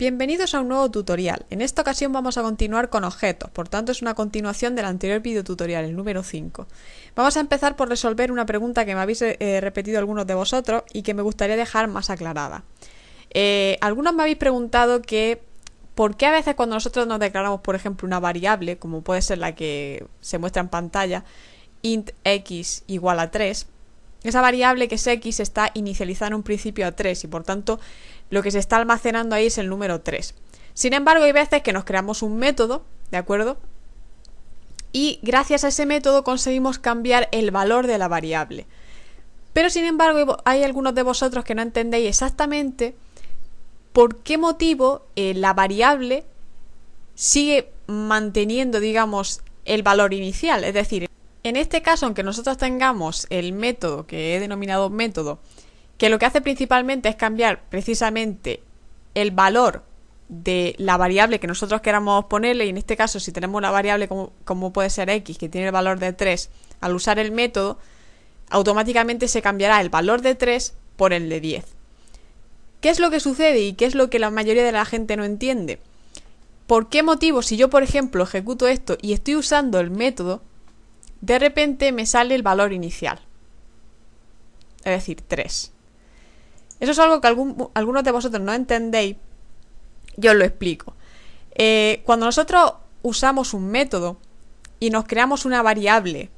Bienvenidos a un nuevo tutorial. En esta ocasión vamos a continuar con objetos, por tanto es una continuación del anterior videotutorial, el número 5. Vamos a empezar por resolver una pregunta que me habéis repetido algunos de vosotros y que me gustaría dejar más aclarada. Algunos me habéis preguntado que ¿por qué a veces cuando nosotros nos declaramos, por ejemplo, una variable, como puede ser la que se muestra en pantalla, int x igual a 3, esa variable que es x está inicializada en un principio a 3 y por tanto lo que se está almacenando ahí es el número 3. Sin embargo, hay veces que nos creamos un método, ¿de acuerdo? Y gracias a ese método conseguimos cambiar el valor de la variable. Pero sin embargo, hay algunos de vosotros que no entendéis exactamente por qué motivo la variable sigue manteniendo, digamos, el valor inicial. Es decir, en este caso, aunque nosotros tengamos el método que he denominado método, que lo que hace principalmente es cambiar precisamente el valor de la variable que nosotros queramos ponerle, y en este caso si tenemos una variable como puede ser x, que tiene el valor de 3, al usar el método, automáticamente se cambiará el valor de 3 por el de 10. ¿Qué es lo que sucede y qué es lo que la mayoría de la gente no entiende? ¿Por qué motivo, si yo por ejemplo ejecuto esto y estoy usando el método, de repente me sale el valor inicial? Es decir, 3. Eso es algo que algunos de vosotros no entendéis. Yo os lo explico. Cuando nosotros usamos un método y nos creamos una variable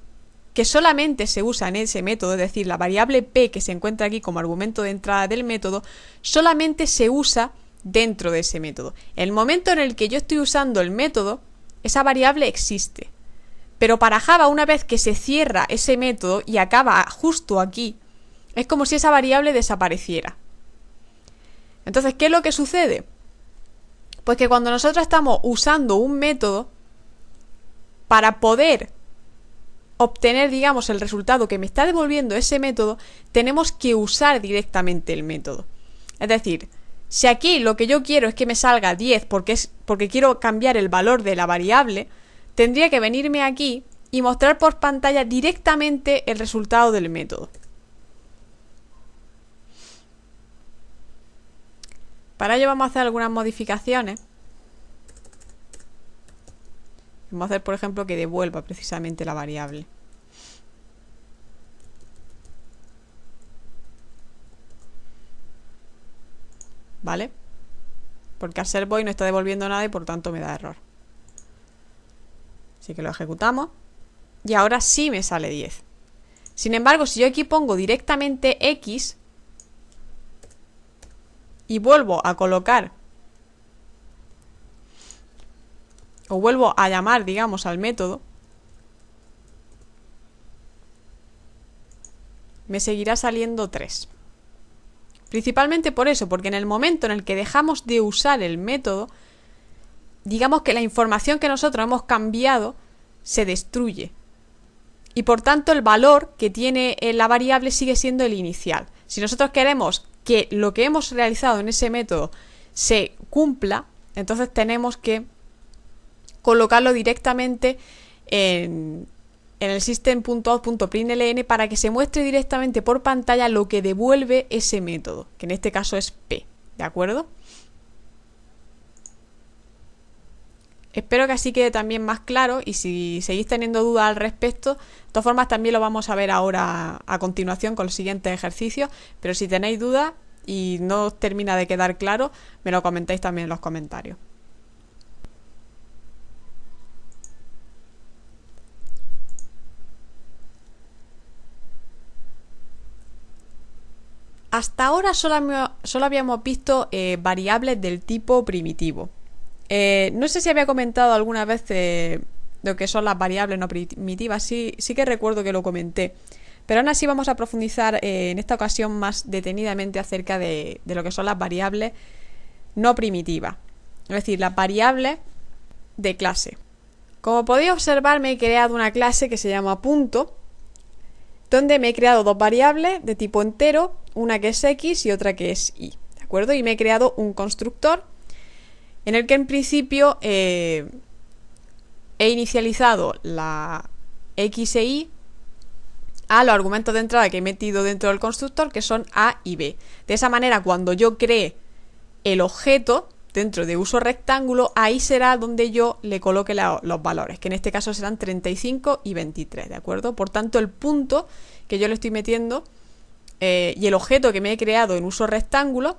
que solamente se usa en ese método, es decir, la variable p que se encuentra aquí como argumento de entrada del método, solamente se usa dentro de ese método. En el momento en el que yo estoy usando el método, esa variable existe. Pero para Java, una vez que se cierra ese método y acaba justo aquí, es como si esa variable desapareciera. Entonces, ¿qué es lo que sucede? Pues que cuando nosotros estamos usando un método, para poder obtener, digamos, el resultado que me está devolviendo ese método, tenemos que usar directamente el método. Es decir, si aquí lo que yo quiero es que me salga 10 porque quiero cambiar el valor de la variable, tendría que venirme aquí y mostrar por pantalla directamente el resultado del método. Para ello vamos a hacer algunas modificaciones. Vamos a hacer, por ejemplo, que devuelva precisamente la variable. ¿Vale? Porque al ser void no está devolviendo nada y por tanto me da error. Así que lo ejecutamos. Y ahora sí me sale 10. Sin embargo, si yo aquí pongo directamente x y vuelvo a colocar o vuelvo a llamar, digamos, al método, me seguirá saliendo 3. Principalmente por eso, porque en el momento en el que dejamos de usar el método, digamos que la información que nosotros hemos cambiado se destruye. Y por tanto el valor que tiene la variable sigue siendo el inicial. Si nosotros queremos que lo que hemos realizado en ese método se cumpla, entonces tenemos que colocarlo directamente en el system.out.println para que se muestre directamente por pantalla lo que devuelve ese método, que en este caso es p, ¿de acuerdo? Espero que así quede también más claro y si seguís teniendo dudas al respecto, de todas formas también lo vamos a ver ahora a continuación con los siguientes ejercicios, pero si tenéis dudas y no os termina de quedar claro, me lo comentáis también en los comentarios. Hasta ahora solo habíamos visto variables del tipo primitivo. No sé si había comentado alguna vez lo que son las variables no primitivas, sí que recuerdo que lo comenté, pero aún así vamos a profundizar en esta ocasión más detenidamente acerca de lo que son las variables no primitivas, es decir, las variables de clase. Como podéis observar, me he creado una clase que se llama punto, donde me he creado dos variables de tipo entero, una que es x y otra que es y, ¿de acuerdo? Y me he creado un constructor en el que en principio he inicializado la x e y a los argumentos de entrada que he metido dentro del constructor, que son a y b. De esa manera, cuando yo cree el objeto, dentro de uso rectángulo, ahí será donde yo le coloque los valores, que en este caso serán 35 y 23, ¿de acuerdo? Por tanto, el punto que yo le estoy metiendo y el objeto que me he creado en uso rectángulo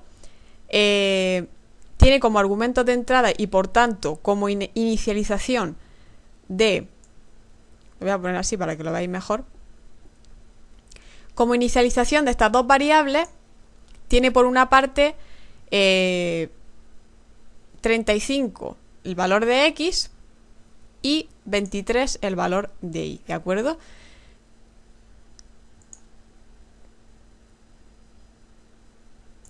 tiene como argumentos de entrada y por tanto como inicialización de... Lo voy a poner así para que lo veáis mejor. Como inicialización de estas dos variables, tiene por una parte 35 el valor de X y 23 el valor de Y, ¿de acuerdo?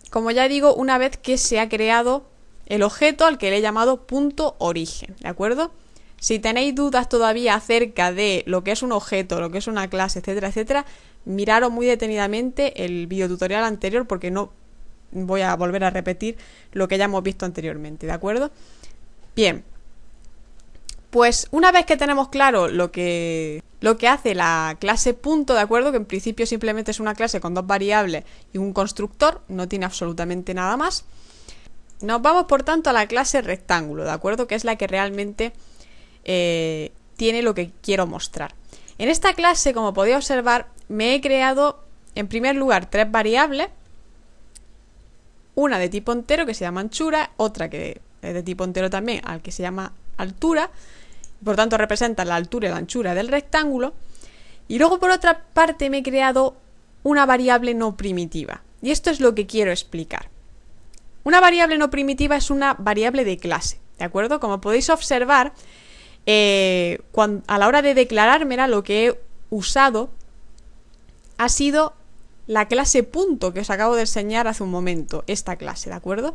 Como ya digo, una vez que se ha creado el objeto al que le he llamado punto origen, ¿de acuerdo? Si tenéis dudas todavía acerca de lo que es un objeto, lo que es una clase, etcétera, etcétera, miraros muy detenidamente el videotutorial anterior porque no voy a volver a repetir lo que ya hemos visto anteriormente, ¿de acuerdo? Bien, pues una vez que tenemos claro lo que hace la clase punto, ¿de acuerdo? Que en principio simplemente es una clase con dos variables y un constructor, no tiene absolutamente nada más. Nos vamos por tanto a la clase rectángulo, ¿de acuerdo? Que es la que realmente tiene lo que quiero mostrar. En esta clase, como podéis observar, me he creado en primer lugar tres variables, una de tipo entero que se llama anchura, otra que es de tipo entero también, al que se llama altura, por tanto representa la altura y la anchura del rectángulo, y luego por otra parte me he creado una variable no primitiva, y esto es lo que quiero explicar. Una variable no primitiva es una variable de clase, ¿de acuerdo? Como podéis observar, a la hora de declarármela, lo que he usado ha sido la clase punto que os acabo de enseñar hace un momento, esta clase, ¿de acuerdo?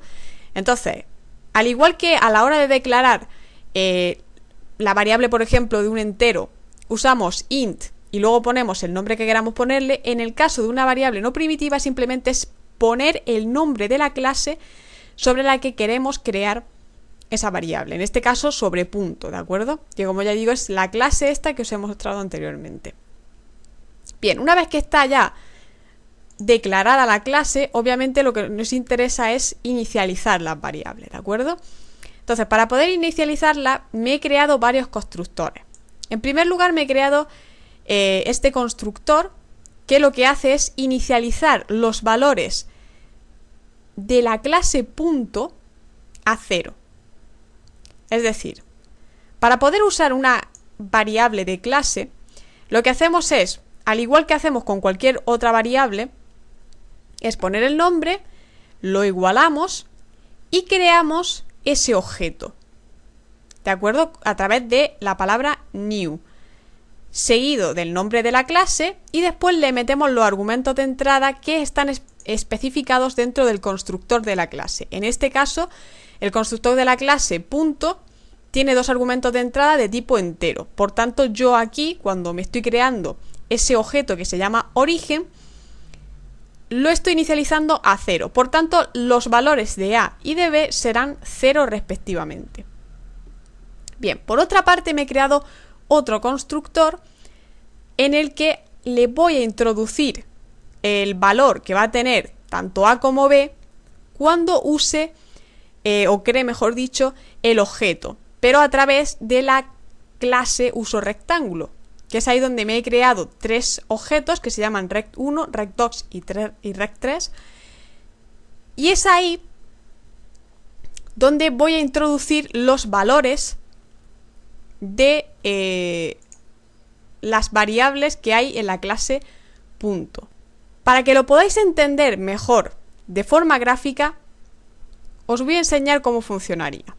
Entonces, al igual que a la hora de declarar la variable, por ejemplo, de un entero, usamos int y luego ponemos el nombre que queramos ponerle, en el caso de una variable no primitiva simplemente es poner el nombre de la clase sobre la que queremos crear esa variable, en este caso sobre punto, ¿de acuerdo? Que como ya digo es la clase esta que os he mostrado anteriormente. Bien, una vez que está ya declarada la clase, obviamente lo que nos interesa es inicializar las variables, ¿de acuerdo? Entonces, para poder inicializarla me he creado varios constructores. En primer lugar me he creado este constructor que lo que hace es inicializar los valores de la clase punto a 0. Es decir, para poder usar una variable de clase, lo que hacemos es, al igual que hacemos con cualquier otra variable, es poner el nombre, lo igualamos y creamos ese objeto, ¿de acuerdo? A través de la palabra new, seguido del nombre de la clase y después le metemos los argumentos de entrada que están especificados dentro del constructor de la clase. En este caso, el constructor de la clase punto tiene dos argumentos de entrada de tipo entero. Por tanto, yo aquí, cuando me estoy creando ese objeto que se llama origen, lo estoy inicializando a 0. Por tanto, los valores de A y de B serán 0 respectivamente. Bien, por otra parte me he creado otro constructor en el que le voy a introducir el valor que va a tener tanto A como B cuando use, o cree mejor dicho, el objeto, pero a través de la clase uso rectángulo, que es ahí donde me he creado tres objetos que se llaman rect1, rect2 y rect3, y es ahí donde voy a introducir los valores de las variables que hay en la clase punto. Para que lo podáis entender mejor de forma gráfica, os voy a enseñar cómo funcionaría.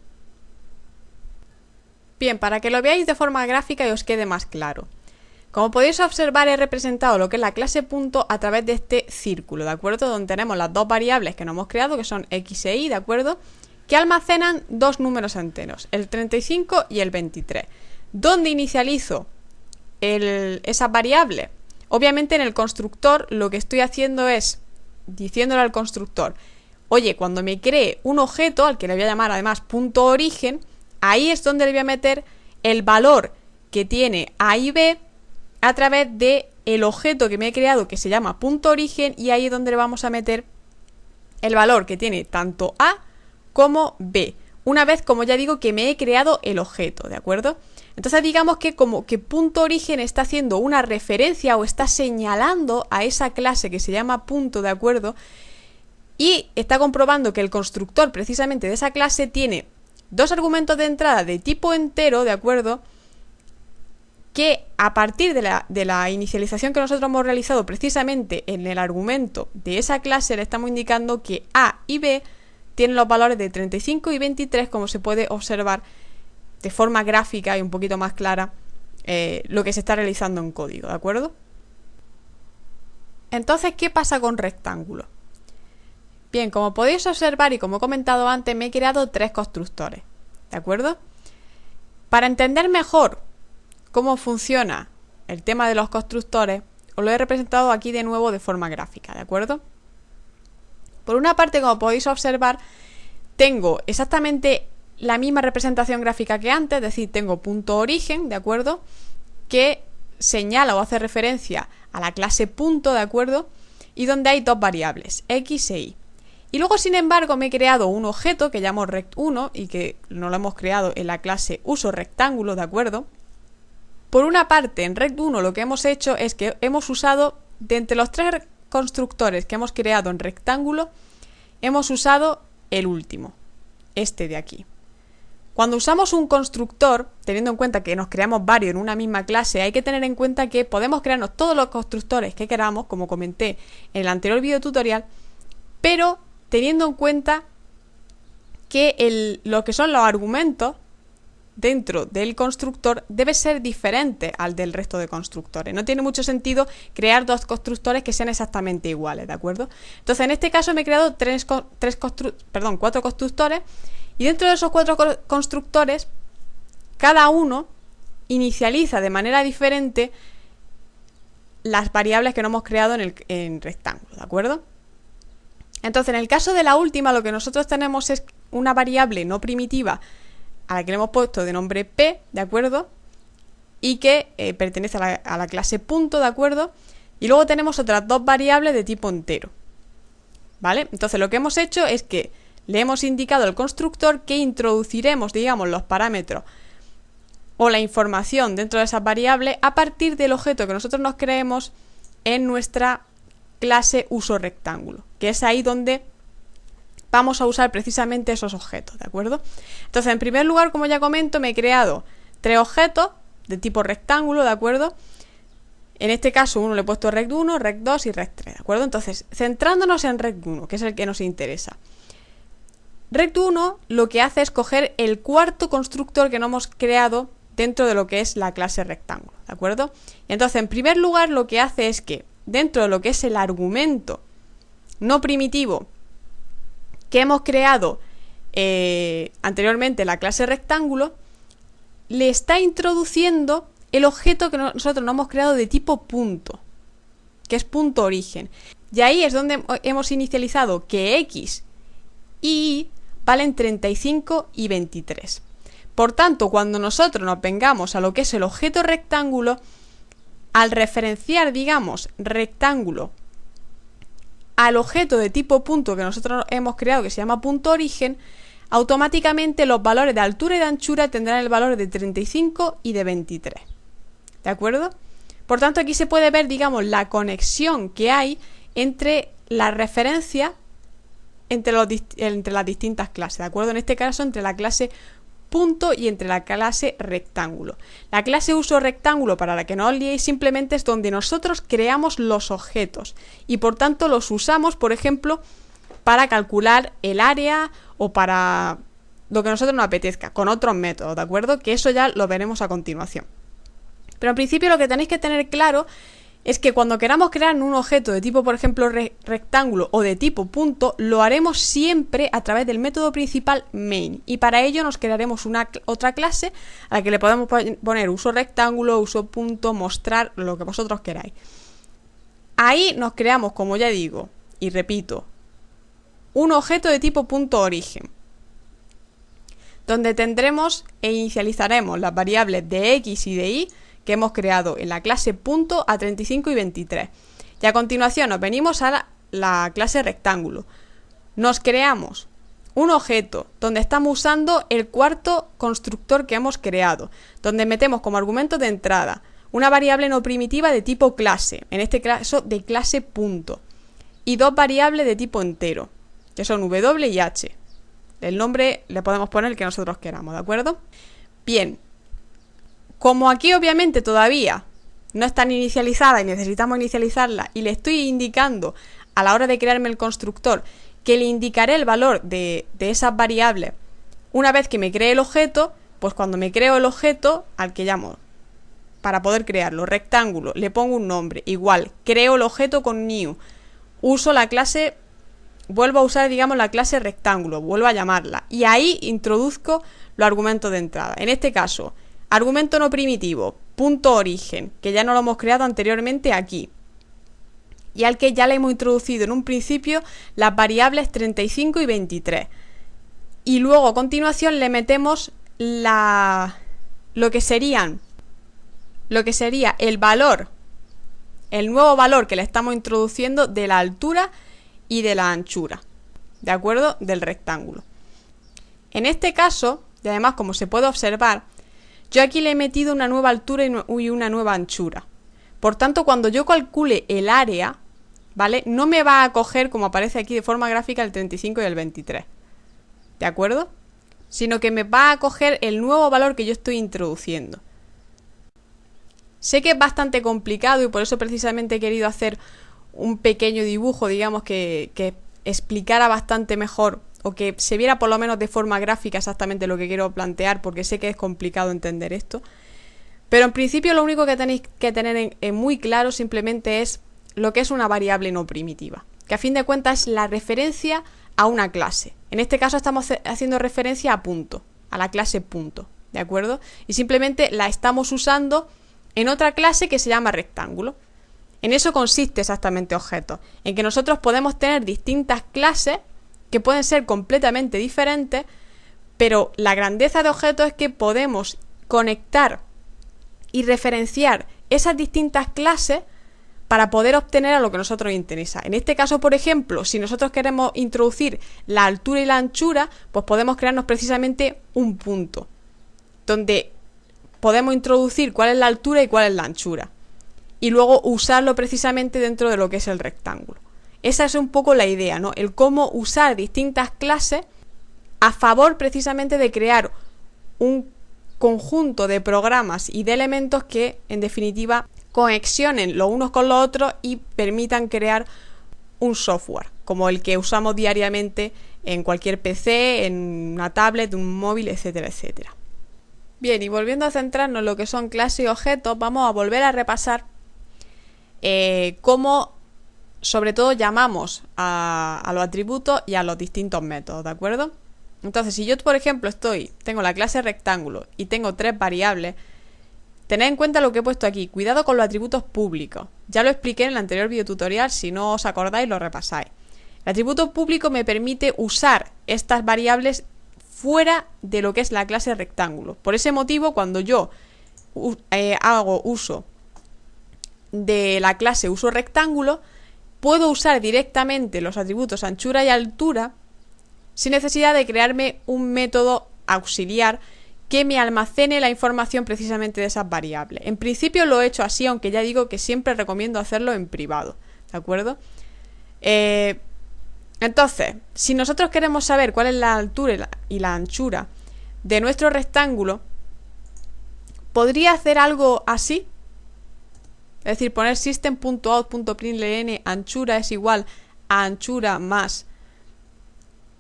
Bien, para que lo veáis de forma gráfica y os quede más claro. Como podéis observar, he representado lo que es la clase punto a través de este círculo, ¿de acuerdo? Donde tenemos las dos variables que nos hemos creado, que son x e y, ¿de acuerdo? Que almacenan dos números enteros, el 35 y el 23. ¿Dónde inicializo esa variable? Obviamente en el constructor lo que estoy haciendo es diciéndole al constructor, oye, cuando me cree un objeto, al que le voy a llamar además punto origen, ahí es donde le voy a meter el valor que tiene A y B a través de el objeto que me he creado que se llama punto origen, y ahí es donde le vamos a meter el valor que tiene tanto A como B. una vez, como ya digo, que me he creado el objeto, ¿de acuerdo? Entonces digamos que como que punto origen está haciendo una referencia o está señalando a esa clase que se llama punto, ¿de acuerdo? Y está comprobando que el constructor precisamente de esa clase tiene dos argumentos de entrada de tipo entero, ¿de acuerdo? Que a partir de la inicialización que nosotros hemos realizado precisamente en el argumento de esa clase le estamos indicando que A y B tienen los valores de 35 y 23, como se puede observar de forma gráfica y un poquito más clara lo que se está realizando en código, ¿de acuerdo? Entonces, ¿qué pasa con rectángulo? Bien, como podéis observar y como he comentado antes, me he creado tres constructores, ¿de acuerdo? Para entender mejor cómo funciona el tema de los constructores, os lo he representado aquí de nuevo de forma gráfica, ¿de acuerdo? Por una parte, como podéis observar, tengo exactamente la misma representación gráfica que antes, es decir, tengo punto origen, ¿de acuerdo? Que señala o hace referencia a la clase punto, ¿de acuerdo? Y donde hay dos variables, x e y. Y luego, sin embargo, me he creado un objeto que llamo rect1 y que no lo hemos creado en la clase usoRectángulo, ¿de acuerdo? Por una parte, en rect1 lo que hemos hecho es que hemos usado, de entre los tres constructores que hemos creado en rectángulo, hemos usado el último, este de aquí. Cuando usamos un constructor, teniendo en cuenta que nos creamos varios en una misma clase, hay que tener en cuenta que podemos crearnos todos los constructores que queramos, como comenté en el anterior video tutorial, pero teniendo en cuenta que lo que son los argumentos dentro del constructor debe ser diferente al del resto de constructores. No tiene mucho sentido crear dos constructores que sean exactamente iguales, ¿de acuerdo? Entonces, en este caso me he creado cuatro constructores, y dentro de esos cuatro constructores, cada uno inicializa de manera diferente las variables que no hemos creado en rectángulo, ¿de acuerdo? Entonces, en el caso de la última, lo que nosotros tenemos es una variable no primitiva a la que le hemos puesto de nombre P, ¿de acuerdo? Y que pertenece a la clase punto, ¿de acuerdo? Y luego tenemos otras dos variables de tipo entero, ¿vale? Entonces, lo que hemos hecho es que le hemos indicado al constructor que introduciremos, digamos, los parámetros o la información dentro de esas variables a partir del objeto que nosotros nos creemos en nuestra clase usoRectángulo, que es ahí donde vamos a usar precisamente esos objetos, ¿de acuerdo? Entonces, en primer lugar, como ya comento, me he creado tres objetos de tipo rectángulo, ¿de acuerdo? En este caso, uno le he puesto rect1, rect2 y rect3, ¿de acuerdo? Entonces, centrándonos en rect1, que es el que nos interesa. Rect1 lo que hace es coger el cuarto constructor que no hemos creado dentro de lo que es la clase rectángulo, ¿de acuerdo? Y entonces, en primer lugar, lo que hace es que dentro de lo que es el argumento no primitivo que hemos creado anteriormente la clase rectángulo, le está introduciendo el objeto que nosotros no hemos creado de tipo punto, que es punto origen. Y ahí es donde hemos inicializado que x y y valen 35 y 23. Por tanto, cuando nosotros nos vengamos a lo que es el objeto rectángulo, al referenciar, digamos, rectángulo al objeto de tipo punto que nosotros hemos creado, que se llama punto origen, automáticamente los valores de altura y de anchura tendrán el valor de 35 y de 23. ¿De acuerdo? Por tanto, aquí se puede ver, digamos, la conexión que hay entre la referencia entre las distintas clases, ¿de acuerdo? En este caso, entre la clase punto y entre la clase rectángulo. La clase usoRectángulo, para la que no os liéis, simplemente es donde nosotros creamos los objetos y por tanto los usamos, por ejemplo, para calcular el área o para lo que a nosotros nos apetezca, con otros métodos, ¿de acuerdo? Que eso ya lo veremos a continuación. Pero en principio lo que tenéis que tener claro es que cuando queramos crear un objeto de tipo, por ejemplo, rectángulo o de tipo punto, lo haremos siempre a través del método principal main. Y para ello nos crearemos otra clase a la que le podemos poner usoRectángulo, usoPunto, mostrar, lo que vosotros queráis. Ahí nos creamos, como ya digo, y repito, un objeto de tipo punto origen, donde tendremos e inicializaremos las variables de x y de y que hemos creado en la clase punto a 35 y 23. Y a continuación nos venimos a la clase rectángulo. Nos creamos un objeto donde estamos usando el cuarto constructor que hemos creado, donde metemos como argumento de entrada una variable no primitiva de tipo clase, en este caso de clase punto, y dos variables de tipo entero, que son w y h. El nombre le podemos poner el que nosotros queramos, ¿de acuerdo? Bien, como aquí obviamente todavía no están inicializadas y necesitamos inicializarlas, y le estoy indicando a la hora de crearme el constructor que le indicaré el valor de esas variables una vez que me cree el objeto, pues cuando me creo el objeto al que llamo para poder crearlo rectángulo, le pongo un nombre, igual, creo el objeto con new, uso la clase, vuelvo a usar digamos la clase rectángulo, vuelvo a llamarla y ahí introduzco los argumentos de entrada. En este caso, argumento no primitivo, punto origen, que ya no lo hemos creado anteriormente aquí, y al que ya le hemos introducido en un principio las variables 35 y 23. Y luego a continuación le metemos lo que sería el valor, el nuevo valor que le estamos introduciendo de la altura y de la anchura, ¿de acuerdo? Del rectángulo. En este caso, y además como se puede observar, yo aquí le he metido una nueva altura y una nueva anchura. Por tanto, cuando yo calcule el área, ¿vale? No me va a coger, como aparece aquí de forma gráfica, el 35 y el 23, ¿de acuerdo? Sino que me va a coger el nuevo valor que yo estoy introduciendo. Sé que es bastante complicado y por eso precisamente he querido hacer un pequeño dibujo, digamos, que explicara bastante mejor o que se viera por lo menos de forma gráfica exactamente lo que quiero plantear, porque sé que es complicado entender esto. Pero en principio lo único que tenéis que tener muy claro simplemente es lo que es una variable no primitiva, que a fin de cuentas es la referencia a una clase. En este caso estamos haciendo referencia a punto, a la clase punto, ¿de acuerdo? Y simplemente la estamos usando en otra clase que se llama rectángulo. En eso consiste exactamente objetos, en que nosotros podemos tener distintas clases que pueden ser completamente diferentes, pero la grandeza de objetos es que podemos conectar y referenciar esas distintas clases para poder obtener a lo que a nosotros nos interesa. En este caso, por ejemplo, si nosotros queremos introducir la altura y la anchura, pues podemos crearnos precisamente un punto, donde podemos introducir cuál es la altura y cuál es la anchura, y luego usarlo precisamente dentro de lo que es el rectángulo. Esa es un poco la idea, ¿no? El cómo usar distintas clases a favor precisamente de crear un conjunto de programas y de elementos que, en definitiva, conexionen los unos con los otros y permitan crear un software, como el que usamos diariamente en cualquier PC, en una tablet, un móvil, etcétera, etcétera. Bien, y volviendo a centrarnos en lo que son clases y objetos, vamos a volver a repasar cómo, sobre todo, llamamos a los atributos y a los distintos métodos, ¿de acuerdo? Entonces, si yo, por ejemplo, tengo la clase rectángulo y tengo 3 variables, tened en cuenta lo que he puesto aquí. Cuidado con los atributos públicos. Ya lo expliqué en el anterior videotutorial, si no os acordáis lo repasáis. El atributo público me permite usar estas variables fuera de lo que es la clase rectángulo. Por ese motivo, cuando yo hago uso de la clase uso rectángulo, puedo usar directamente los atributos anchura y altura sin necesidad de crearme un método auxiliar que me almacene la información precisamente de esas variables. En principio lo he hecho así, aunque ya digo que siempre recomiendo hacerlo en privado, ¿de acuerdo? Entonces, si nosotros queremos saber cuál es la altura y la anchura de nuestro rectángulo, podría hacer algo así. Es decir, poner system.out.println anchura es igual a anchura más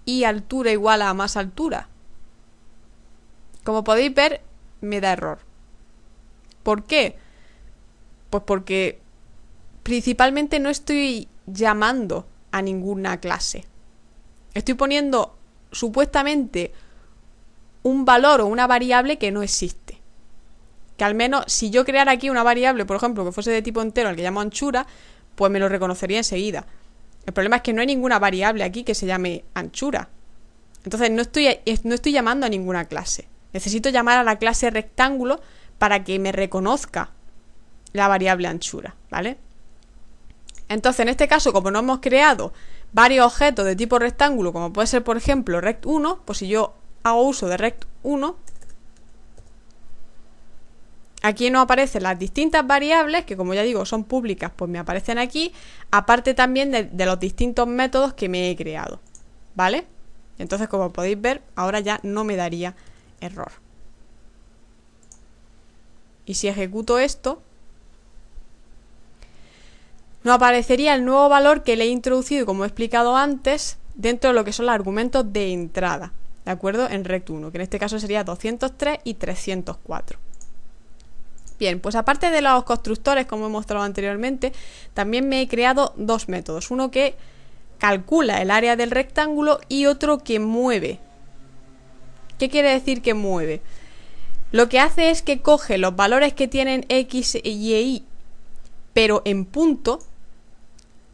y altura igual a más altura. Como podéis ver, me da error. ¿Por qué? Pues porque principalmente no estoy llamando a ninguna clase. Estoy poniendo supuestamente un valor o una variable que no existe. Que al menos si yo creara aquí una variable, por ejemplo, que fuese de tipo entero, al que llamo anchura, pues me lo reconocería enseguida. El problema es que no hay ninguna variable aquí que se llame anchura. Entonces no estoy llamando a ninguna clase. Necesito llamar a la clase rectángulo para que me reconozca la variable anchura, ¿vale? Entonces, en este caso, como no hemos creado varios objetos de tipo rectángulo, como puede ser por ejemplo rect1, pues si yo hago uso de rect1, aquí nos aparecen las distintas variables, que como ya digo son públicas, pues me aparecen aquí, aparte también de los distintos métodos que me he creado, ¿vale? Entonces, como podéis ver, ahora ya no me daría error. Y si ejecuto esto, nos aparecería el nuevo valor que le he introducido, como he explicado antes, dentro de lo que son los argumentos de entrada, ¿de acuerdo? En rect1, que en este caso sería 203 y 304. Bien, pues aparte de los constructores, como he mostrado anteriormente, también me he creado dos métodos. Uno que calcula el área del rectángulo y otro que mueve. ¿Qué quiere decir que mueve? Lo que hace es que coge los valores que tienen x y y, pero en punto,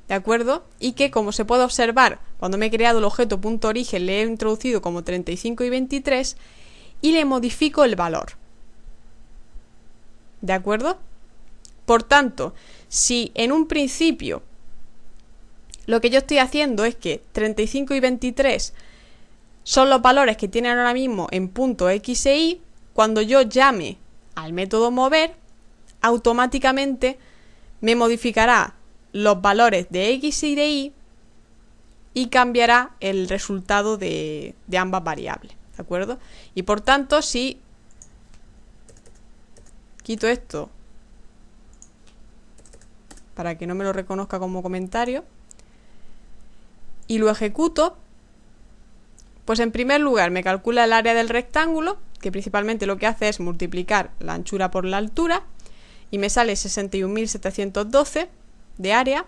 ¿de acuerdo? Y que, como se puede observar, cuando me he creado el objeto punto origen le he introducido como 35 y 23 y le modifico el valor. ¿De acuerdo? Por tanto, si en un principio lo que yo estoy haciendo es que 35 y 23 son los valores que tienen ahora mismo en punto x e y, cuando yo llame al método mover, automáticamente me modificará los valores de x y de y y cambiará el resultado de ambas variables, ¿de acuerdo? Y por tanto, si quito esto para que no me lo reconozca como comentario y lo ejecuto, pues en primer lugar me calcula el área del rectángulo, que principalmente lo que hace es multiplicar la anchura por la altura, y me sale 61.712 de área.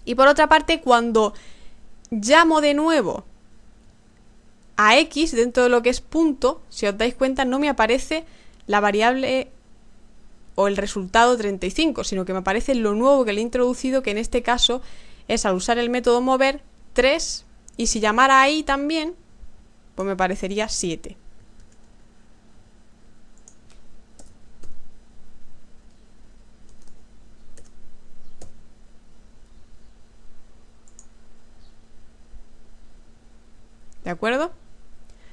Y por otra parte, cuando llamo de nuevo a x dentro de lo que es punto, si os dais cuenta, no me aparece la variable o el resultado 35, sino que me aparece lo nuevo que le he introducido, que en este caso es, al usar el método mover, 3, y si llamara ahí también, pues me parecería 7. ¿De acuerdo?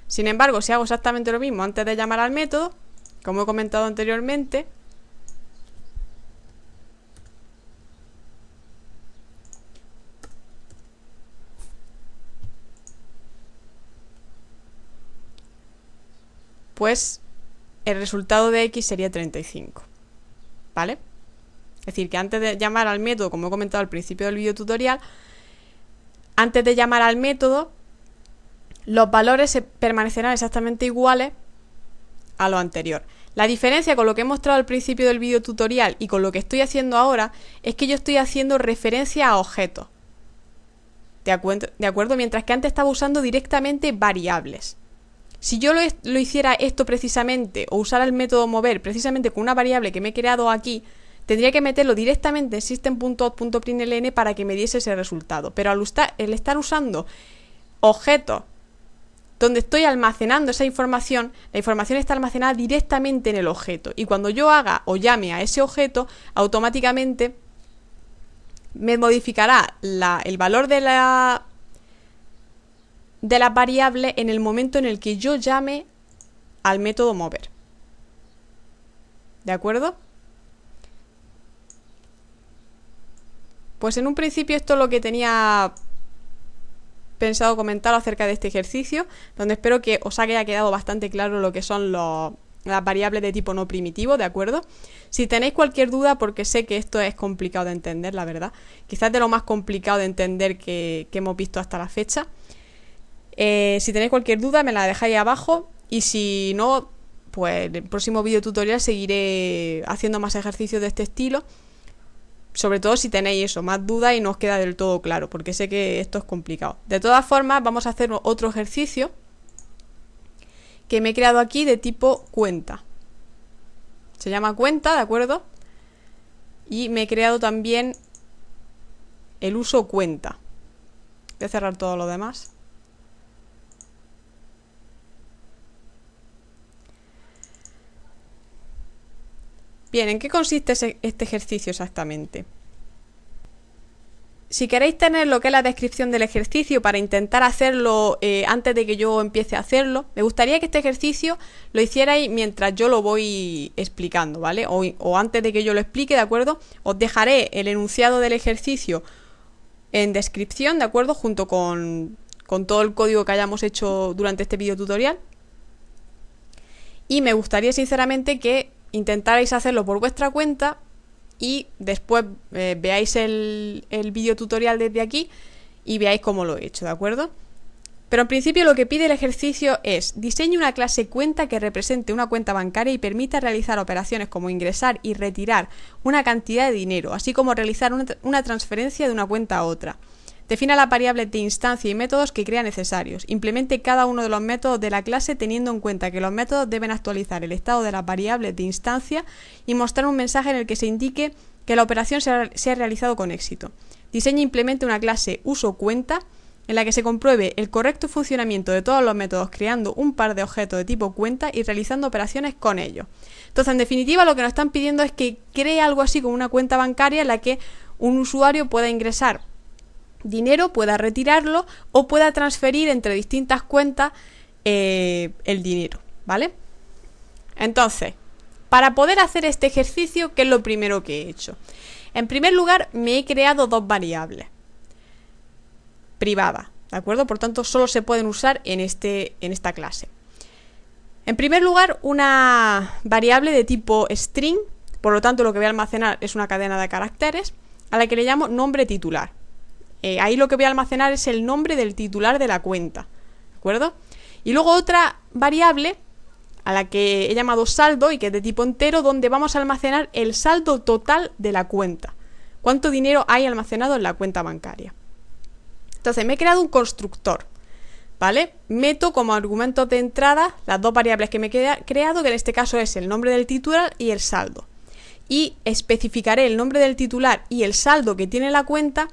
Sin embargo, si hago exactamente lo mismo antes de llamar al método, como he comentado anteriormente, pues el resultado de x sería 35, ¿vale? Es decir, que antes de llamar al método, como he comentado al principio del video tutorial, antes de llamar al método, los valores permanecerán exactamente iguales a lo anterior. La diferencia con lo que he mostrado al principio del video tutorial y con lo que estoy haciendo ahora es que yo estoy haciendo referencia a objetos, ¿de acuerdo? Mientras que antes estaba usando directamente variables. Si yo lo hiciera esto precisamente, o usara el método mover precisamente con una variable que me he creado aquí, tendría que meterlo directamente en system.out.println para que me diese ese resultado. Pero al estar usando objetos donde estoy almacenando esa información, la información está almacenada directamente en el objeto. Y cuando yo haga o llame a ese objeto, automáticamente me modificará el valor de la variable en el momento en el que yo llame al método mover. ¿De acuerdo? Pues en un principio esto es lo que tenía pensado comentar acerca de este ejercicio, donde espero que os haya quedado bastante claro lo que son las variables de tipo no primitivo, ¿de acuerdo? Si tenéis cualquier duda, porque sé que esto es complicado de entender, la verdad, quizás de lo más complicado de entender que hemos visto hasta la fecha. Si tenéis cualquier duda me la dejáis abajo, y si no, pues en el próximo video tutorial seguiré haciendo más ejercicios de este estilo, sobre todo si tenéis más dudas y no os queda del todo claro, porque sé que esto es complicado. De todas formas, vamos a hacer otro ejercicio que me he creado aquí de tipo cuenta. Se llama cuenta, ¿de acuerdo? Y me he creado también el uso cuenta. Voy a cerrar todo lo demás. Bien, ¿en qué consiste este ejercicio exactamente? si queréis tener lo que es la descripción del ejercicio para intentar hacerlo antes de que yo empiece a hacerlo, me gustaría que este ejercicio lo hicierais mientras yo lo voy explicando, ¿vale? O antes de que yo lo explique, ¿de acuerdo? Os dejaré el enunciado del ejercicio en descripción, ¿de acuerdo? Junto con todo el código que hayamos hecho durante este video tutorial. Y me gustaría sinceramente que intentarais hacerlo por vuestra cuenta y después veáis el vídeo tutorial desde aquí y veáis cómo lo he hecho, ¿de acuerdo? Pero en principio lo que pide el ejercicio es: diseñe una clase cuenta que represente una cuenta bancaria y permita realizar operaciones como ingresar y retirar una cantidad de dinero, así como realizar una transferencia de una cuenta a otra. Defina las variables de instancia y métodos que crea necesarios. Implemente cada uno de los métodos de la clase teniendo en cuenta que los métodos deben actualizar el estado de las variables de instancia y mostrar un mensaje en el que se indique que la operación se ha realizado con éxito. Diseña e implemente una clase uso cuenta en la que se compruebe el correcto funcionamiento de todos los métodos creando un par de objetos de tipo cuenta y realizando operaciones con ellos. Entonces, en definitiva, lo que nos están pidiendo es que cree algo así como una cuenta bancaria en la que un usuario pueda ingresar dinero, pueda retirarlo o pueda transferir entre distintas cuentas el dinero, ¿vale? Entonces, para poder hacer este ejercicio, ¿qué es lo primero que he hecho? En primer lugar, me he creado dos variables privadas, ¿de acuerdo? Por tanto, solo se pueden usar en esta clase. En primer lugar, una variable de tipo string, por lo tanto, lo que voy a almacenar es una cadena de caracteres, a la que le llamo nombre titular. Ahí lo que voy a almacenar es el nombre del titular de la cuenta, ¿de acuerdo? Y luego otra variable a la que he llamado saldo y que es de tipo entero, donde vamos a almacenar el saldo total de la cuenta. ¿Cuánto dinero hay almacenado en la cuenta bancaria? Entonces me he creado un constructor, ¿vale? Meto como argumentos de entrada las dos variables que me he creado, que en este caso es el nombre del titular y el saldo. Y especificaré el nombre del titular y el saldo que tiene la cuenta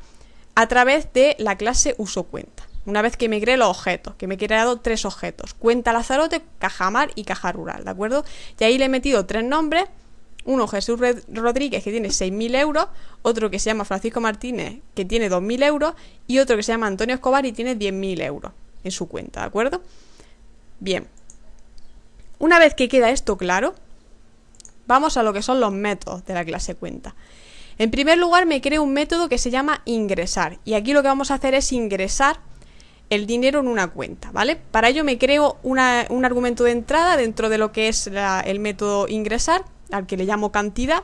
a través de la clase usoCuenta. Una vez que me cree los objetos, que me he creado 3 objetos: cuenta Lazarote, caja mar y caja rural, ¿de acuerdo? Y ahí le he metido 3 nombres: uno Jesús Rodríguez, que tiene 6.000 euros, otro que se llama Francisco Martínez, que tiene 2.000 euros, y otro que se llama Antonio Escobar y tiene 10.000 euros en su cuenta, ¿de acuerdo? Bien. Una vez que queda esto claro, vamos a lo que son los métodos de la clase cuenta. En primer lugar, me creo un método que se llama ingresar, y aquí lo que vamos a hacer es ingresar el dinero en una cuenta, ¿vale? Para ello me creo un argumento de entrada dentro de lo que es el método ingresar, al que le llamo cantidad,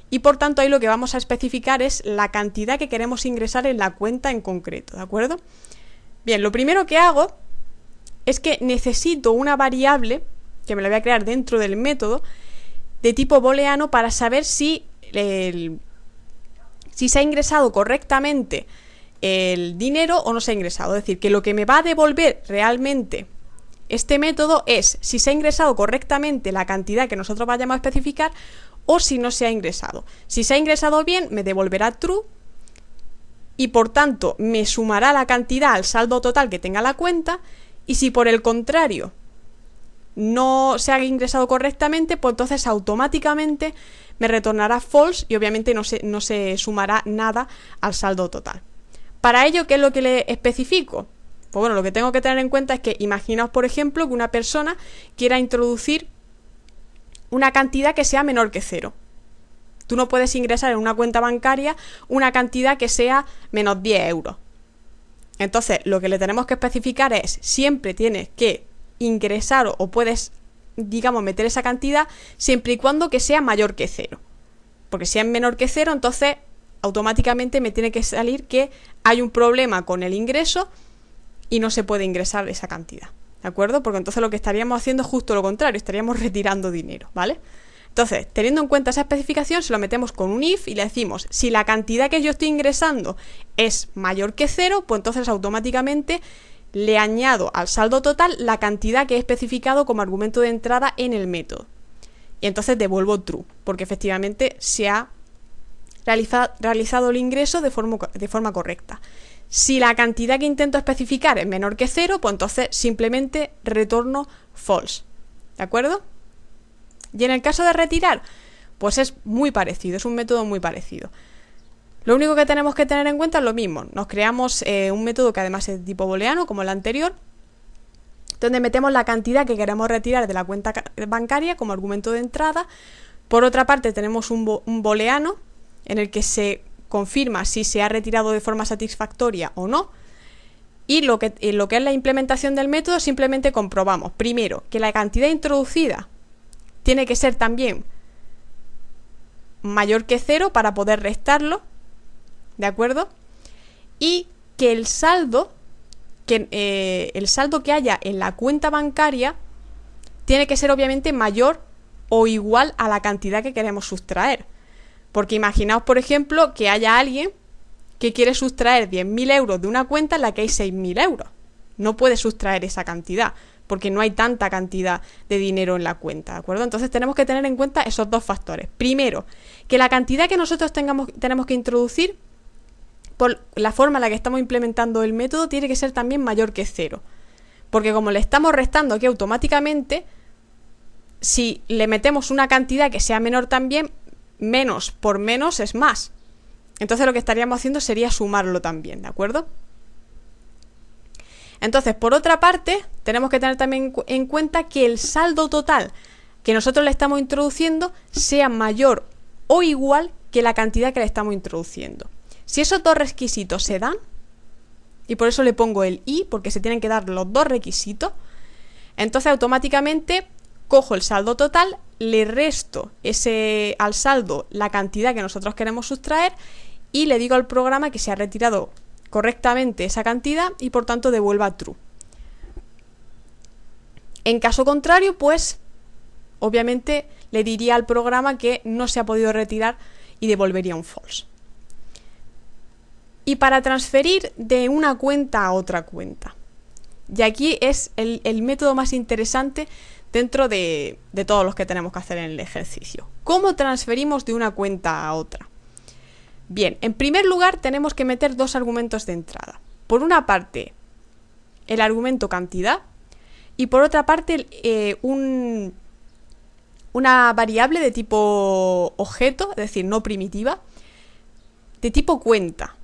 y por tanto ahí lo que vamos a especificar es la cantidad que queremos ingresar en la cuenta en concreto, ¿de acuerdo? Bien, lo primero que hago es que necesito una variable, que me la voy a crear dentro del método, de tipo booleano para saber si se ha ingresado correctamente el dinero o no se ha ingresado. Es decir, que lo que me va a devolver realmente este método es si se ha ingresado correctamente la cantidad que nosotros vayamos a especificar o si no se ha ingresado. Si se ha ingresado bien, me devolverá true y por tanto me sumará la cantidad al saldo total que tenga la cuenta, y si por el contrario no se ha ingresado correctamente, pues entonces automáticamente me retornará false y obviamente no se sumará nada al saldo total. Para ello, ¿qué es lo que le especifico? Pues bueno, lo que tengo que tener en cuenta es que imaginaos, por ejemplo, que una persona quiera introducir una cantidad que sea menor que 0. Tú no puedes ingresar en una cuenta bancaria una cantidad que sea menos 10 euros. Entonces, lo que le tenemos que especificar es: siempre tienes que ingresar o puedes, digamos, meter esa cantidad siempre y cuando que sea mayor que 0. Porque si es menor que 0, entonces automáticamente me tiene que salir que hay un problema con el ingreso y no se puede ingresar esa cantidad, ¿de acuerdo? Porque entonces lo que estaríamos haciendo es justo lo contrario, estaríamos retirando dinero, ¿vale? Entonces, teniendo en cuenta esa especificación, se lo metemos con un if y le decimos: si la cantidad que yo estoy ingresando es mayor que 0, pues entonces automáticamente le añado al saldo total la cantidad que he especificado como argumento de entrada en el método. Y entonces devuelvo true, porque efectivamente se ha realizado el ingreso de forma correcta. Si la cantidad que intento especificar es menor que 0, pues entonces simplemente retorno false, ¿de acuerdo? Y en el caso de retirar, pues es muy parecido, es un método muy parecido. Lo único que tenemos que tener en cuenta es lo mismo. Nos creamos un método que además es de tipo booleano, como el anterior, donde metemos la cantidad que queremos retirar de la cuenta bancaria como argumento de entrada. Por otra parte, tenemos un booleano en el que se confirma si se ha retirado de forma satisfactoria o no. Y lo que es la implementación del método, simplemente comprobamos, primero, que la cantidad introducida tiene que ser también mayor que 0 para poder restarlo, ¿de acuerdo? Y que el saldo que haya en la cuenta bancaria tiene que ser obviamente mayor o igual a la cantidad que queremos sustraer. Porque imaginaos, por ejemplo, que haya alguien que quiere sustraer 10.000 euros de una cuenta en la que hay 6.000 euros. No puede sustraer esa cantidad, porque no hay tanta cantidad de dinero en la cuenta, ¿de acuerdo? Entonces tenemos que tener en cuenta esos dos factores. Primero, que la cantidad que nosotros tenemos que introducir, por la forma en la que estamos implementando el método, tiene que ser también mayor que 0. Porque como le estamos restando aquí automáticamente, si le metemos una cantidad que sea menor también, menos por menos es más. Entonces lo que estaríamos haciendo sería sumarlo también, ¿de acuerdo? Entonces, por otra parte, tenemos que tener también en cuenta que el saldo total que nosotros le estamos introduciendo sea mayor o igual que la cantidad que le estamos introduciendo. Si esos dos requisitos se dan, y por eso le pongo el i, porque se tienen que dar los dos requisitos, entonces automáticamente cojo el saldo total, le resto al saldo la cantidad que nosotros queremos sustraer y le digo al programa que se ha retirado correctamente esa cantidad y por tanto devuelva true. En caso contrario, pues obviamente le diría al programa que no se ha podido retirar y devolvería un false. Y para transferir de una cuenta a otra cuenta. Y aquí es el método más interesante dentro de todos los que tenemos que hacer en el ejercicio. ¿Cómo transferimos de una cuenta a otra? Bien, en primer lugar tenemos que meter dos argumentos de entrada. Por una parte, el argumento cantidad y por otra parte una variable de tipo objeto, es decir, no primitiva, de tipo cuenta.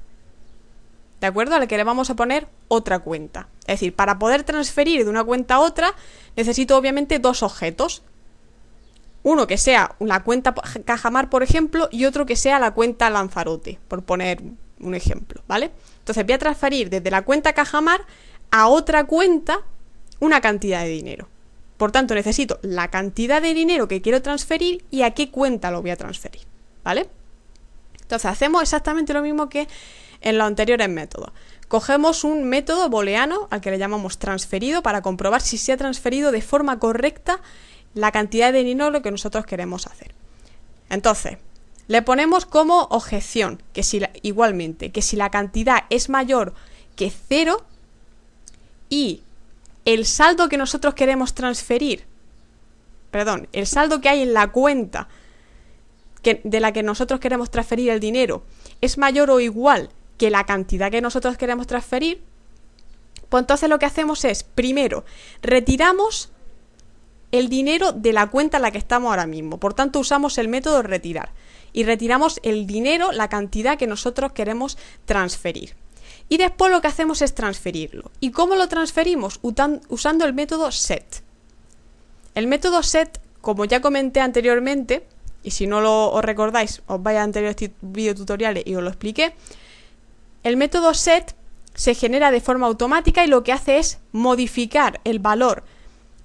¿De acuerdo? A la que le vamos a poner otra cuenta. Es decir, para poder transferir de una cuenta a otra, necesito obviamente dos objetos. Uno que sea la cuenta Cajamar, por ejemplo, y otro que sea la cuenta Lanzarote, por poner un ejemplo, ¿vale? Entonces voy a transferir desde la cuenta Cajamar a otra cuenta una cantidad de dinero. Por tanto, necesito la cantidad de dinero que quiero transferir y a qué cuenta lo voy a transferir, ¿vale? Entonces hacemos exactamente lo mismo que en los anteriores métodos. Cogemos un método booleano al que le llamamos transferido para comprobar si se ha transferido de forma correcta la cantidad de dinero que nosotros queremos hacer. Entonces, le ponemos como objeción que igualmente, que si la cantidad es mayor que 0 y el saldo que nosotros queremos transferir, el saldo que hay en la cuenta de la que nosotros queremos transferir el dinero es mayor o igual que la cantidad que nosotros queremos transferir, pues entonces lo que hacemos es, primero, retiramos el dinero de la cuenta en la que estamos ahora mismo. Por tanto, usamos el método retirar y retiramos el dinero, la cantidad que nosotros queremos transferir. Y después lo que hacemos es transferirlo. ¿Y cómo lo transferimos? Usando el método set. El método set, como ya comenté anteriormente, y si no os recordáis, os vais a anteriores videotutoriales y os lo expliqué, el método set se genera de forma automática y lo que hace es modificar el valor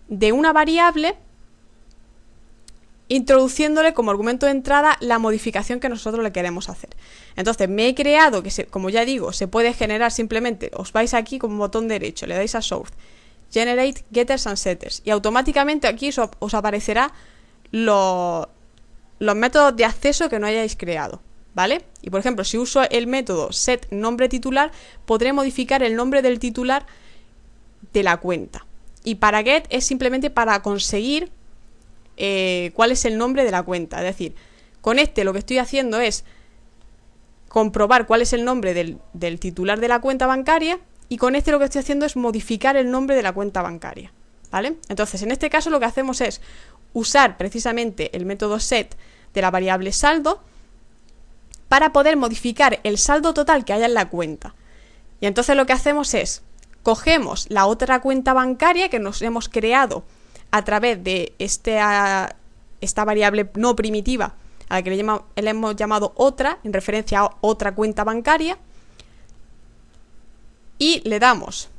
de una variable introduciéndole como argumento de entrada la modificación que nosotros le queremos hacer. Entonces me he creado, como ya digo, se puede generar simplemente, os vais aquí con un botón derecho, le dais a source, generate getters and setters y automáticamente aquí os aparecerá los métodos de acceso que no hayáis creado, ¿vale? Y por ejemplo, si uso el método set nombre titular, podré modificar el nombre del titular de la cuenta. Y para get es simplemente para conseguir cuál es el nombre de la cuenta. Es decir, con lo que estoy haciendo es comprobar cuál es el nombre del titular de la cuenta bancaria y con lo que estoy haciendo es modificar el nombre de la cuenta bancaria, ¿vale? Entonces, en este caso lo que hacemos es usar precisamente el método set de la variable saldo para poder modificar el saldo total que haya en la cuenta. Y entonces lo que hacemos es, cogemos la otra cuenta bancaria que nos hemos creado a través de esta variable no primitiva, a la que le hemos llamado otra, en referencia a otra cuenta bancaria, y le damos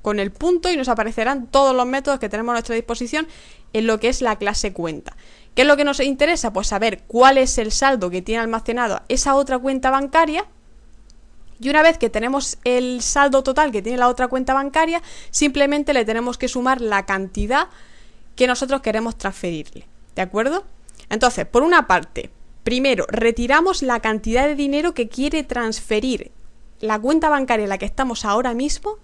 con el punto y nos aparecerán todos los métodos que tenemos a nuestra disposición en lo que es la clase cuenta. ¿Qué es lo que nos interesa? Pues saber cuál es el saldo que tiene almacenado esa otra cuenta bancaria, y una vez que tenemos el saldo total que tiene la otra cuenta bancaria, simplemente le tenemos que sumar la cantidad que nosotros queremos transferirle, ¿de acuerdo? Entonces, por una parte, primero retiramos la cantidad de dinero que quiere transferir la cuenta bancaria en la que estamos ahora mismo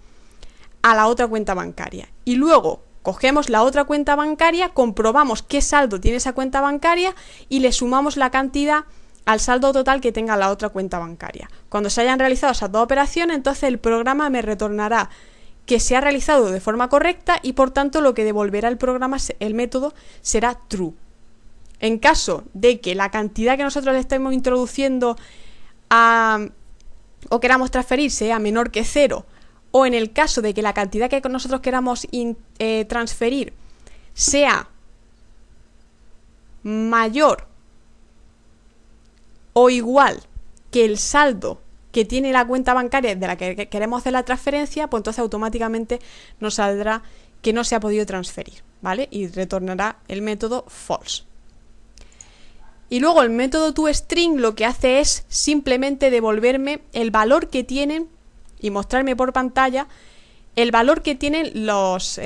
a la otra cuenta bancaria, y luego cogemos la otra cuenta bancaria, comprobamos qué saldo tiene esa cuenta bancaria y le sumamos la cantidad al saldo total que tenga la otra cuenta bancaria. Cuando se hayan realizado esas dos operaciones, entonces el programa me retornará que se ha realizado de forma correcta y por tanto lo que devolverá el programa, el método, será true. En caso de que la cantidad que nosotros le estemos introduciendo o queramos transferir sea menor que 0, o en el caso de que la cantidad que nosotros queramos transferir sea mayor o igual que el saldo que tiene la cuenta bancaria de la que queremos hacer la transferencia, pues entonces automáticamente nos saldrá que no se ha podido transferir, ¿vale? Y retornará el método false. Y luego el método toString lo que hace es simplemente devolverme el valor que tienen y mostrarme por pantalla el valor que tienen las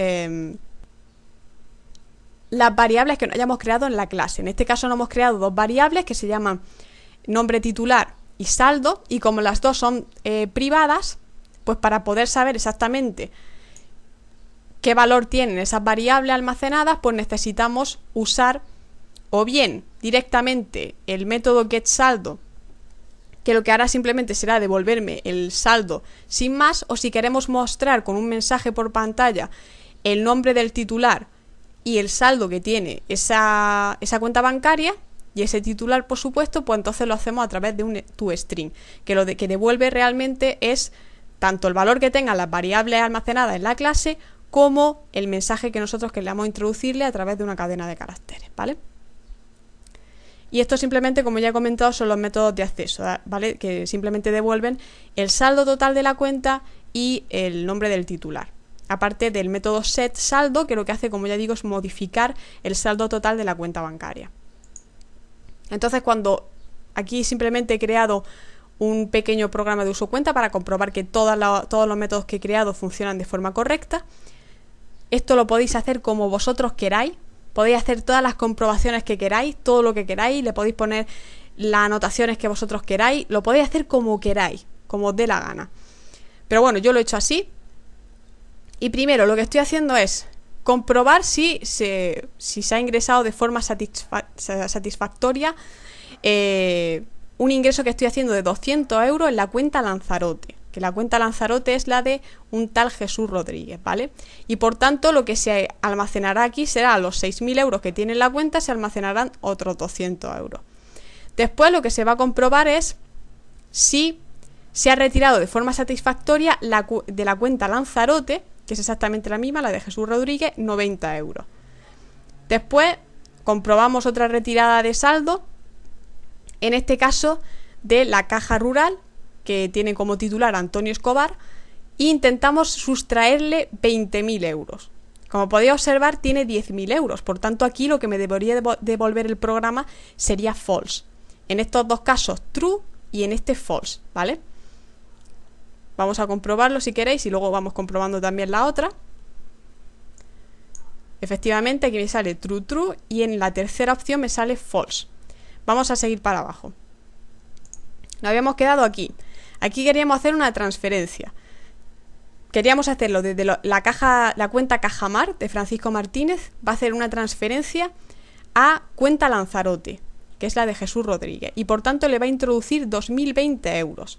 variables que nos hayamos creado en la clase. En este caso nos hemos creado dos variables que se llaman nombre titular y saldo, y como las dos son privadas, pues para poder saber exactamente qué valor tienen esas variables almacenadas, pues necesitamos usar o bien directamente el método getSaldo, que lo que hará simplemente será devolverme el saldo sin más, o si queremos mostrar con un mensaje por pantalla el nombre del titular y el saldo que tiene esa cuenta bancaria y ese titular, por supuesto, pues entonces lo hacemos a través de un toString, que lo que devuelve realmente es tanto el valor que tengan las variables almacenadas en la clase como el mensaje que nosotros queramos introducirle a través de una cadena de caracteres, ¿vale? Y esto simplemente, como ya he comentado, son los métodos de acceso, ¿vale? Que simplemente devuelven el saldo total de la cuenta y el nombre del titular. Aparte del método setSaldo, que lo que hace, como ya digo, es modificar el saldo total de la cuenta bancaria. Entonces, cuando aquí simplemente he creado un pequeño programa de uso cuenta para comprobar que todos los métodos que he creado funcionan de forma correcta, esto lo podéis hacer como vosotros queráis. Podéis hacer todas las comprobaciones que queráis, todo lo que queráis, le podéis poner las anotaciones que vosotros queráis, lo podéis hacer como queráis, como os dé la gana. Pero bueno, yo lo he hecho así. Y primero lo que estoy haciendo es comprobar si se ha ingresado de forma satisfactoria un ingreso que estoy haciendo de 200 euros en la cuenta Lanzarote, que la cuenta Lanzarote es la de un tal Jesús Rodríguez, ¿vale? Y por tanto lo que se almacenará aquí será los 6.000 euros que tiene en la cuenta, se almacenarán otros 200 euros. Después lo que se va a comprobar es si se ha retirado de forma satisfactoria de la cuenta Lanzarote, que es exactamente la misma, la de Jesús Rodríguez, 90 euros. Después comprobamos otra retirada de saldo, en este caso de la Caja Rural, que tiene como titular Antonio Escobar, e intentamos sustraerle 20.000 euros. Como podéis observar, tiene 10.000 euros, por tanto aquí lo que me debería devolver el programa sería false. En estos dos casos true y en este false, ¿vale? Vamos a comprobarlo si queréis y luego vamos comprobando también la otra. Efectivamente aquí me sale true, true, y en la tercera opción me sale false. Vamos a seguir para abajo. Nos habíamos quedado aquí. Aquí queríamos hacer una transferencia. Queríamos hacerlo desde la cuenta Cajamar de Francisco Martínez. Va a hacer una transferencia a cuenta Lanzarote, que es la de Jesús Rodríguez. Y por tanto le va a introducir 2.020 euros.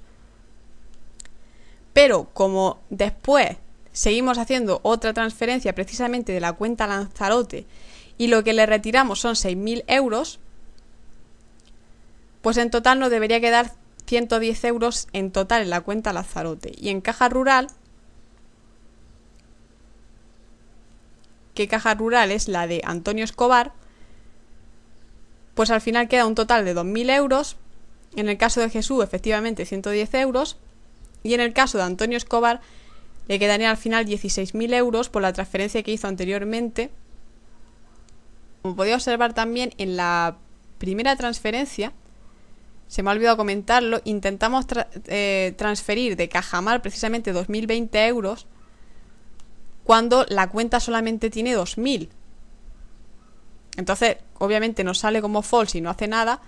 Pero como después seguimos haciendo otra transferencia precisamente de la cuenta Lanzarote y lo que le retiramos son 6.000 euros, pues en total nos debería quedar 110 euros en total en la cuenta Lanzarote. Y en Caja Rural, que Caja Rural es la de Antonio Escobar, pues al final queda un total de 2.000 euros. En el caso de Jesús, efectivamente, 110 euros. Y en el caso de Antonio Escobar, le quedarían al final 16.000 euros por la transferencia que hizo anteriormente. Como podéis observar también, en la primera transferencia, se me ha olvidado comentarlo, intentamos transferir de Cajamar precisamente 2.020 euros cuando la cuenta solamente tiene 2.000. Entonces, obviamente nos sale como false y no hace nada,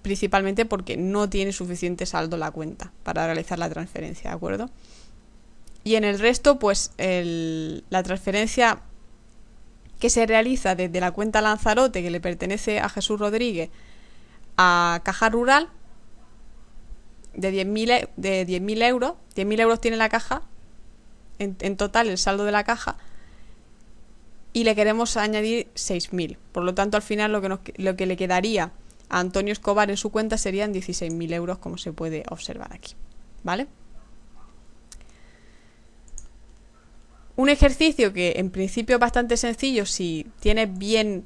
principalmente porque no tiene suficiente saldo la cuenta para realizar la transferencia, ¿de acuerdo? Y en el resto, pues la transferencia que se realiza desde la cuenta Lanzarote, que le pertenece a Jesús Rodríguez, a Caja Rural, de 10.000 euros. 10.000 euros tiene la caja, en total el saldo de la caja, y le queremos añadir 6.000. Por lo tanto, al final lo que le quedaría a Antonio Escobar en su cuenta serían 16.000 euros, como se puede observar aquí, ¿vale? Un ejercicio que en principio es bastante sencillo si tienes bien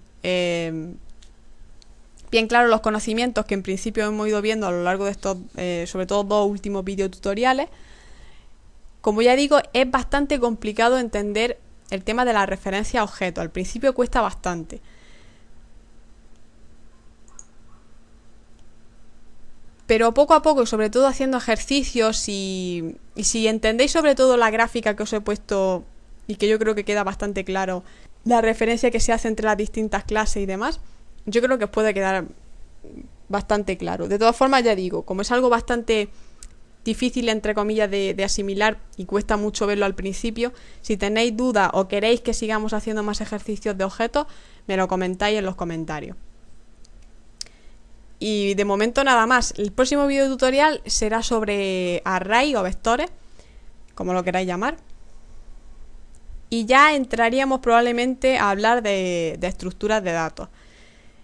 claro los conocimientos que en principio hemos ido viendo a lo largo de estos, sobre todo 2 últimos videotutoriales. Como ya digo, es bastante complicado entender el tema de la referencia a objetos. Al principio cuesta bastante. Pero poco a poco, sobre todo haciendo ejercicios y si entendéis sobre todo la gráfica que os he puesto y que yo creo que queda bastante claro la referencia que se hace entre las distintas clases y demás, yo creo que os puede quedar bastante claro. De todas formas, ya digo, como es algo bastante difícil, entre comillas, de asimilar y cuesta mucho verlo al principio, si tenéis dudas o queréis que sigamos haciendo más ejercicios de objetos, me lo comentáis en los comentarios. Y de momento nada más. El próximo video tutorial será sobre array o vectores, como lo queráis llamar. Y ya entraríamos probablemente a hablar de estructuras de datos.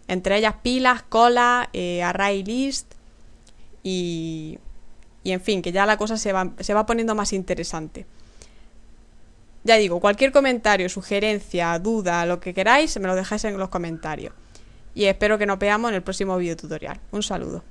Entre ellas pilas, colas, array list y en fin, que ya la cosa se va poniendo más interesante. Ya digo, cualquier comentario, sugerencia, duda, lo que queráis, me lo dejáis en los comentarios. Y espero que nos veamos en el próximo video tutorial. Un saludo.